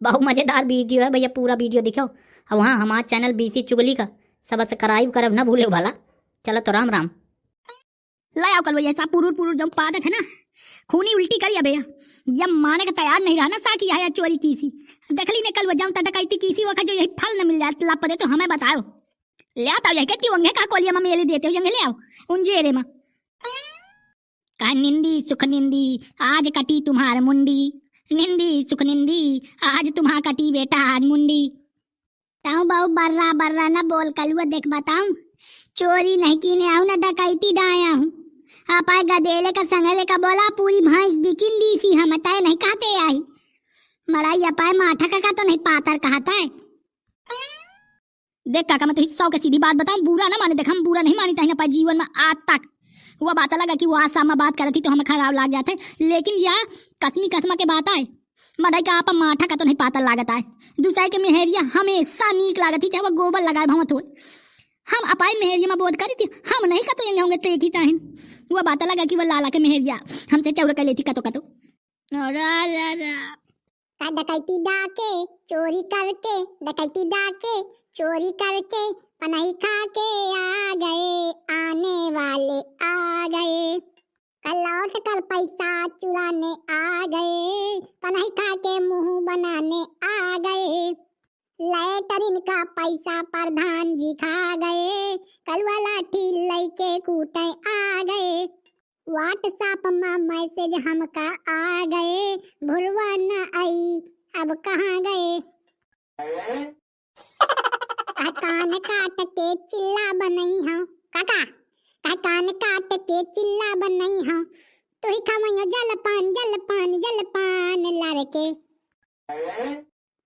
बहुत मजेदार वीडियो है भैया, पूरा वीडियो दिखो। और वहाँ हमारा चैनल बीसी चुगली का सब्सक्राइब करब ना भूले भला। चलो तो राम राम। ला आओ कल भैया सब पुरुर जब पाते थे ना, खूनी उल्टी करिया भैया। जब माने का तैयार नहीं रहा ना साकी आया चोरी की थी, देखली ने कल जाऊँ डकैती की थी, वक्त जो यही फल न मिल जाए लाप दे तो हमें बताओ। ले आता यही कहती वंगे का कोलिया में मेले देते हो जंगे ले आओ उनजेरे में। कहा निंदी सुख निंदी आज कटी तुम्हार मुंडी, निंदी सुख निंदी आज तुम्हार कटी बेटा आज मुंडी। ताऊ बहु बर्रा बर्रा ना बोल कलुआ देख बताऊं, चोरी नहीं की ने आऊ ना डकैती डाया हूँ। आप आए गदेले का संगले का बोला पूरी भैंस बिकिन दी सी, हम तय नहीं कहते आई मराई अपाए माठा का तो नहीं पातर कहता है। देख काका मैं तो हिस्सा के सीधी बात बताऊं, बुरा ना माने, देख हम बुरा नहीं मानी तही ना जीवन में आज तक। हुआ बात लगा कि वो आज शाम में बात कर रही थी तो हमें खराब लग जाता है, लेकिन यह कसमी कसमा के बात आए मड़ाई का आप माठा का तो नहीं पाता लागत आए। दूसरे के मेहरिया हमेशा नीक लागत थी, चाहे वो गोबर लगाए भवत हो। हम अपाई मेहरिया में बोध करी थी, हम नहीं कतो यंगे होंगे तेकी ताहिन। वो बात लगा कि वो लाला के मेहरिया हमसे चौड़ कर लेती कतो कतो। डकैती डाके चोरी करके, डकैती डाके चोरी करके पनाई खा के आ गए, आने वाले आ गए। कल लौट कर पैसा चुराने आ गए, पनाई खा के मुंह बनाने आ गए। लैटरिन का पैसा प्रधान जी खा गए, कल वाला ठीक लेके कूटे आ गए। व्हाट्सएप में मैसेज हमका आ गए, भुलवा न आई अब कहाँ गए। कान काट के चिल्ला बनई हूँ काका, कान काट के चिल्ला बनई हूँ, तो ही खामयो जलपान जलपान जलपान लड़के।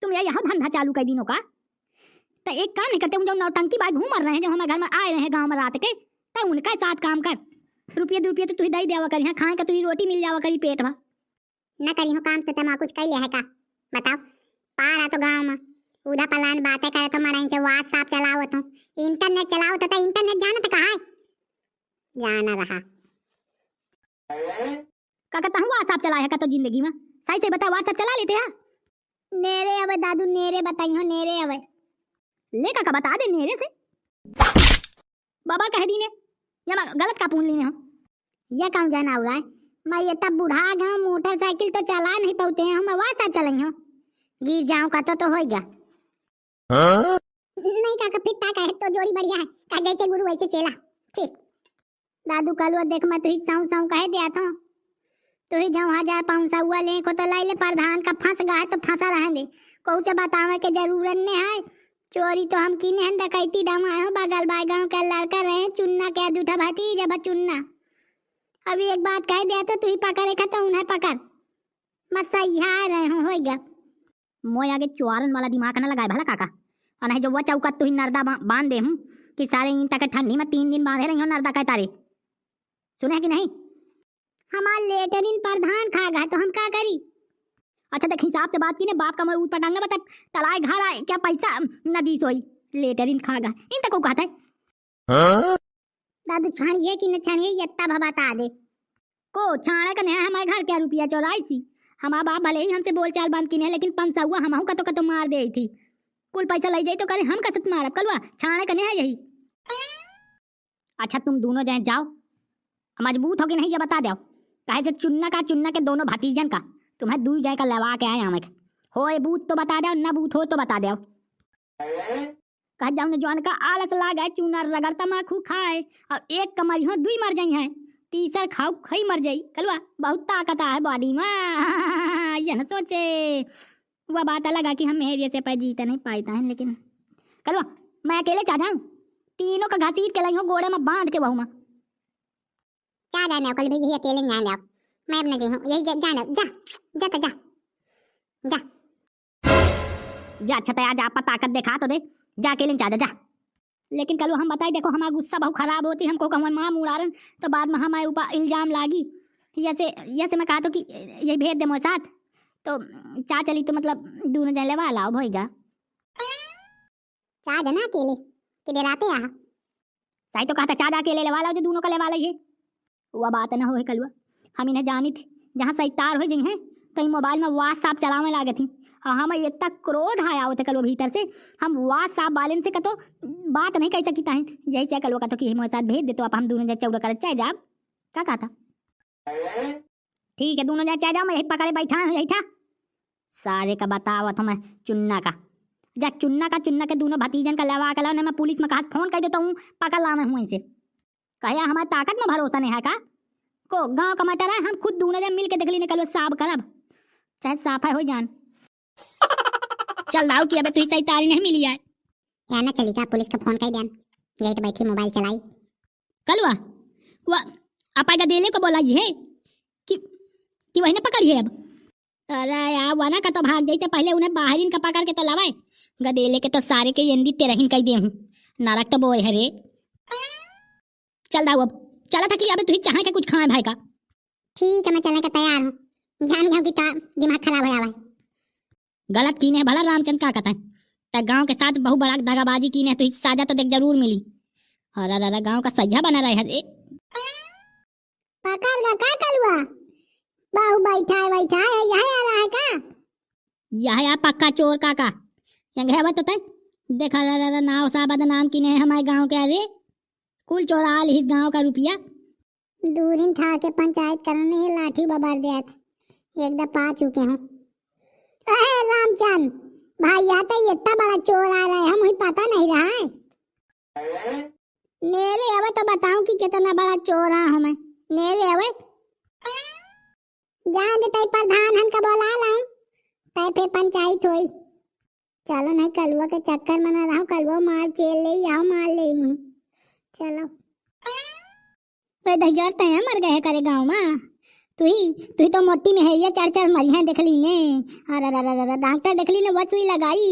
तुम यहाँ धंधा चालू कर दिनों का तो एक काम नहीं करते, जो नौटंकी बाई घूम रहे हैं, जो हमारे घर में आए रहे गांव में रात के, तो उनका साथ काम कर। रुपये दो रुपये तो तुही दई देवा करी, हाँ खाए का तुही रोटी मिल जावा करी पेट भर। न करी हो काम से तमा कुछ कही है का बताओ। पारा तो गांव में उधा पलान बातें करे तो मराई से व्हाट्सएप चलावत हूँ, इंटरनेट चलावत तो इंटरनेट जाना तो कहा जाना रहा। का कहता हूँ व्हाट्सएप चलाया का तो जिंदगी में सही से बता, व्हाट्सएप चला लेते हैं नेरे अवे दादू नेरे बताई हो नेरे अवे ले का बता दे नेरे से बाबा कह दी ने या गलत का पूछ ली हो। ये काम जाना हो रहा है मैं ये तब बुढ़ा गया, मोटरसाइकिल तो चला नहीं पाते हैं, हम व्हाट्सएप चलेंगे हो गिर जाऊं का तो होएगा। नहीं काका फिर टाका है तो जोड़ी बढ़िया है, का जैसे गुरु वैसे चेला ठीक। दादू कलवा देख मैं तो ही साऊ साऊ कह दिया था, तो ही जाऊँ 1500 हुआ ले को तो लाई ले, प्रधान का फंस गया है तो फंसा रहेंगे, कहू से बतावे के जरूरत नहीं है। चोरी तो हम की नहीं डकैती डमाए हो, बगल बाय गाँव के लड़का रहे चुन्ना के दूठा भाती जब चुन्ना। अभी एक बात कह दिया तो तू ही पकड़े खा तो उन्हें पकड़ मत सही रहे हो होएगा। मोय आगे चुआरन वाला दिमाग ना लगाए भला काका, और नहीं जो वो चौकत तू ही नर्दा बांध दे हूँ कि सारे इन तक ठंडी में 3 दिन बांधे रही हो नर्दा का तारे, सुने कि नहीं। हमारा लेटरिन प्रधान खा गया तो हम क्या करी। अच्छा देख हिसाब से बात की ने बाप का मैं ऊपर टांगना बता तलाए घर आए क्या पैसा नदी सोई लेटरिन खा गया इन तक को कहता है। दादू छानिए कि न छानिए यत्ता बता दे को छाने का नहीं हमारे घर क्या रुपया 84 हमारा बाप भले ही हमसे बोल चाल बंद की नहीं, लेकिन 500 हुआ हम का तो मार दे थी कुल पैसा ले जाई तो करे हम कसत मारब कलवा छाने का नहीं है यही। अच्छा तुम दोनों जाए जाओ मजबूत हो कि नहीं ये बता दो, कहे से चुन्ना के दोनों भतीजन का तुम्हें दूर जाए का लवा के आए हमें हो बूथ तो बता दो न बूथ हो तो बता दो। कह जाऊँ जवान का आलस लाग है चूना रगड़ता मैं खूब खाए और एक कमर हो 2 मर जाई है, तीसर खाऊ खई मर जाई कलवा बहुत ताकत है बॉडी में। ये न सोचे वह बात लगा कि हम मेरे जैसे पे जीते नहीं पाता है, लेकिन कलवा मैं अकेले चाह जाऊँ तीनों का घसीट के लाई हो गोड़े में बांध के बहू में क्या जाने कल भी अकेले नहीं जाओ मैं अपने हूँ यही जाना जा जा जा जा जा जा। अच्छा तो आज आप ताकत दिखा तो दे जा अकेले जा जा। लेकिन कल हम बताई देखो हमारा गुस्सा बहुत खराब होती, हमको कहूँ माँ मुड़ारन तो बाद में हमारे ऊपर इल्जाम लागी। जैसे मैं कहा तो कि यही भेज दे मोरे साथ तो चा चली तो मतलब दोनों जन लेवा लाओ भोईगा चाह देना अकेले कि डराते यहाँ सही तो कहता चाह अकेले लेवा लाओ जो दोनों का लेवा लाइए। वह बात ना हो कलवा हम इन्हें जानी थी जहाँ सही तार हो जी हैं कहीं मोबाइल में व्हाट्सएप चलाने लागे थी और हम इतना क्रोध आया होते कलो भीतर से हम वाह साहब बालन से कतो बात नहीं कह सकता है यही चाहे कलो कतो कि हमारे साथ भेज दे तो आप हम दोनों जा चौड़ा कर चाहे जाब क्या कहा था ठीक है दोनों जा चाहे जाओ मैं यही पकड़े बैठा हूँ यही था सारे का बतावा था मैं चुन्ना के दोनों भतीजन का लवा कर मैं पुलिस में कहा फोन कर देता हूँ पकड़ लाना हूँ इनसे कहा हमारी ताकत में भरोसा नहीं है का को गांव का मटर है हम खुद दोनों जन मिल के देख ली निकलो साफ करब चाहे साफा हो जान चल दाऊ की अबे तुझे सही तारी नहीं मिली है या ना चली का पुलिस का फोन कर देन यही तो बैठी मोबाइल चलाई कलवा वो आपा का देले को बोला ये कि वही ने पकड़ी है अब अरे यार वना का तो भाग जाते पहले उन्हें बाहरिन का पकड़ के तो लवाए गदेले के तो सारे के यंदी तेरहिन कह दे हूं नारक तो बोए है रे चल दाऊ अब चला था कि अबे तुझे चाहे के कुछ खाए भाई का ठीक है मैं चलने का तैयार हूँ जान गया कि दिमाग खराब हो जावा गलत कीने भला रामचंद्र का कहता है त गांव के साथ बहु बड़ा दगाबाजी कीने तो इस साजा तो देख जरूर मिली अरे अरे गांव का सज्जा बना रहे रे पकड़ गा का कलवा बाहु बैठा है यही आ रहा है का यह पक्का चोर काका यंग है तो तय देखा रे नाव साहब नाम कीने हमारे गांव के अरे कुल चोरा ली इस गांव का रुपया दूरिन ठा के पंचायत करने लाठी बबर दिया एक दफा पा चुके हूँ रामचंद भाई आता इतना बड़ा चोर आ रहा है मुझे पता नहीं रहा है मेरे अब तो बताऊं कि कितना बड़ा चोर हूँ मैं मेरे अब जान दे प्रधान हन का बोला लाऊं तय फिर पंचायत हुई चलो नहीं कलुआ के चक्कर में ना रहा कलुआ मार चेल ले आओ मार ले मुझे चलो वे दहजार तय मर गए करे गांव में तुही तो मोटी में है ये चढ़ मरी है देख ली ने अरे डॉक्टर देख ली ने वो सुई लगाई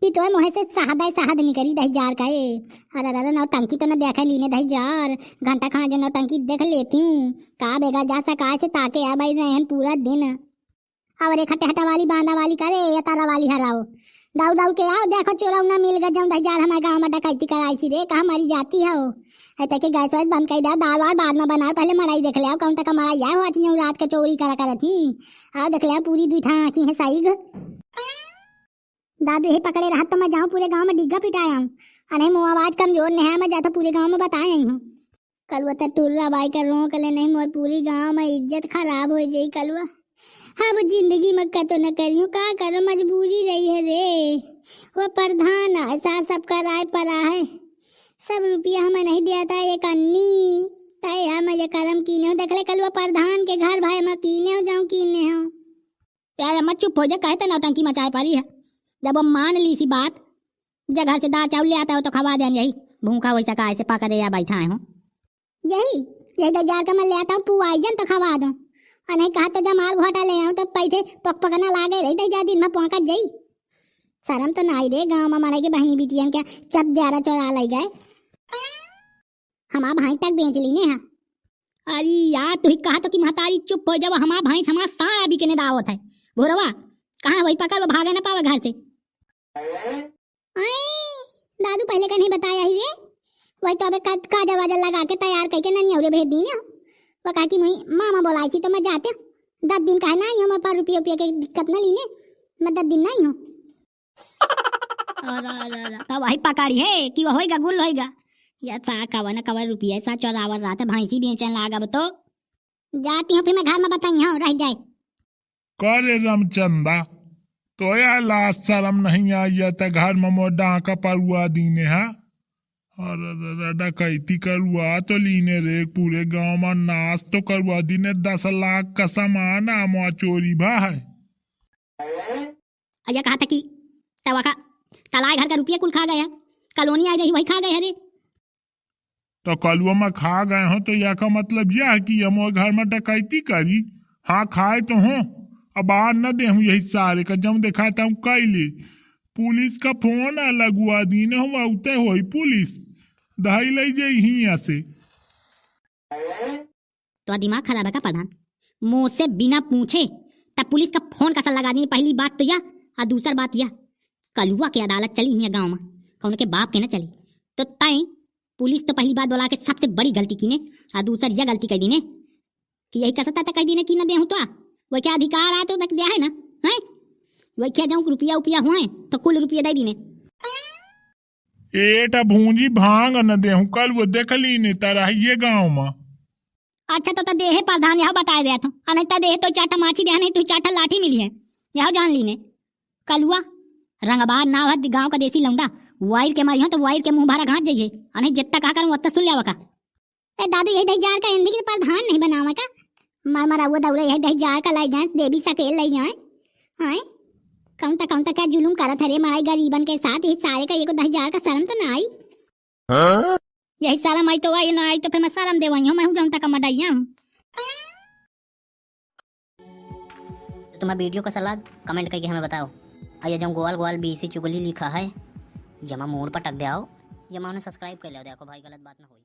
कि तो मोहे से साहद नहीं करी दहजार का ये अरे नौटंकी तो न देखा ली ने दहजार घंटा खा जो नौटंकी देख लेती हूँ का बेगा जा सका से ताके आ भाई रहन पूरा दिन और एक हटा वाली बांधा वाली करे या तारा वाली हराओ दाऊ के आओ देखो चोरा ना मिल गया जाऊं दहजार हमारे गांव में डकैती कराई सी रे कहा हमारी जाती है ऐसा कि गैस वैस बंद कर दो दाल वाल बाद में बनाओ पहले मड़ाई देख ले कौन तक मड़ाई है आज नहीं रात का चोरी करा कर थी आओ देख ले पूरी दूठा आँखी है साइग दादू यही पकड़े रहा तो मैं जाऊँ पूरे गांव में डिग्गा पिटाया हूँ अरे मुँह आवाज कमजोर नहीं है मैं जाता पूरे गांव में बता आई हूँ कलुआ तो तुर्रा बाई कर रोक ले नहीं मोर पूरी गांव में इज्जत खराब हो जाई कलुआ अब जिंदगी में कतो न करियो का करो मजबूरी रही है रे वो प्रधान ऐसा सब कराए पड़ा है सब रुपया हमें नहीं दिया था एक अन्नी तय हम ये करम कीने देख ले कल वो प्रधान के घर भाई मैं कीने हो जाऊं कीने हो यार मत चुप हो जा कहते नौटंकी मचाए पारी है जब हम मान ली सी बात जगह से दाल चावल ले आता हो तो खवा दें यही भूखा वैसा का ऐसे पकड़े या बैठा हो यही जाकर मैं ले आता हूँ पुआई जन तो खवा दो और नहीं कहा तो जब माल घोटा ले आऊं तो पैसे पकना लागे रही जा दिन में पहुंच जाई शर्म तो नहीं रे गांव में हमारे की बहनी बिटियन क्या चप ग्यारह चोरा ले गए हमारा भाई तक बेच ली ने हाँ अरे यार तू ही कहा तो कि महतारी चुप हो जब हमारा भाई हमारा सारा भी के दावत है भोरवा कहाँ वही पकड़ वो भागे ना पावे घर से दादू पहले का नहीं बताया ही रे वही तो अबे काजल वाजल लगा के तैयार करके नहीं और भेज दी ना वो कहा कि मामा बोलाई थी तो मैं जाते 10 दिन का है नहीं हूँ मैं पर रुपये की दिक्कत न लीने मैं 10 दिन नहीं हूँ तो वही पकड़ी है कि वो होएगा गुल होएगा या सा कवर न कवर रुपया सा चौरावर रहा था भैंसी बेचन लागा तो जाती हूँ फिर मैं घर में बताई हूँ रह जाए करे रामचंदा तो यार लाश शर्म नहीं आई था घर में मोडा का परुआ दीने है और डकैती करवा तो लीने रे पूरे गांव में नाश तो करवा दीने 10 लाख का सामान आमा चोरी भा है अया कहा था कि तवा का तलाय घर का रुपया कुल खा गया कॉलोनी आई रही वही खा गए रे तो कलुआ में खा गए हो तो यह का मतलब यह है कि हम घर में डकैती करी हाँ खाए तो हो अब आ न दे हूँ यही सारे का जब दिखाता हूँ कैले पुलिस का फोन लगवा दीने हम आते हो पुलिस दहाई ले जाए से तो दिमाग खराब है का प्रधान मुँह से बिना पूछे तब पुलिस का फोन कैसा लगा दी पहली बात तो यह और दूसरी बात यह कलुआ की अदालत चली हुई है गाँव में कौन के बाप के न चली तो तय पुलिस तो पहली बात बोला के सबसे बड़ी गलती की ने और दूसरी यह गलती कह दी ने कि यही कसता कह दी ने कि न दे तो वो क्या अधिकार आ तो तक दिया है ना है वही क्या जाऊँ रुपया उपया हुए तो कुल रुपया दे दीने। एटा भूंजी भांग न देहूं कल वो देखली ने तारा ये गांव में। अच्छा तो देहे प्रधान यह बताए दिया था नहीं तो देहे तो चाटा माची दे नहीं तो चाटा लाठी मिली है यह जान ली ने। कलुआ रंगबाज ना है गांव का देसी लौंडा वाइल के मारी हो तो वाइल के मुंह भरा घास जाइए नहीं जितना कहा करूँ उतना सुन लिया का। ए दादू यही दही जार का हिंदी के प्रधान नहीं बनावा का मरा वो दौड़े यही दही जार का लाई जाए देवी सकेल लाई जाए। हाय कौन तक क्या जुलूम करत हरे मराई गरीबन के साथ ही सारे का एगो दही जार का शर्म तो ना आई। यही शर्म आई तो आई ना आई तो फिर मैं शर्म देवाई हूँ मैं हूँ जौन तक मडाइया हूँ। तो तुम्हारा वीडियो का सलाह कमेंट करके हमें बताओ। आइए जो गोवाल गोवाल बीसी चुगली लिखा है जमा मोड़ पर टक दे आओ जमा उन्हें सब्सक्राइब कर लो देखो भाई गलत बात ना हो।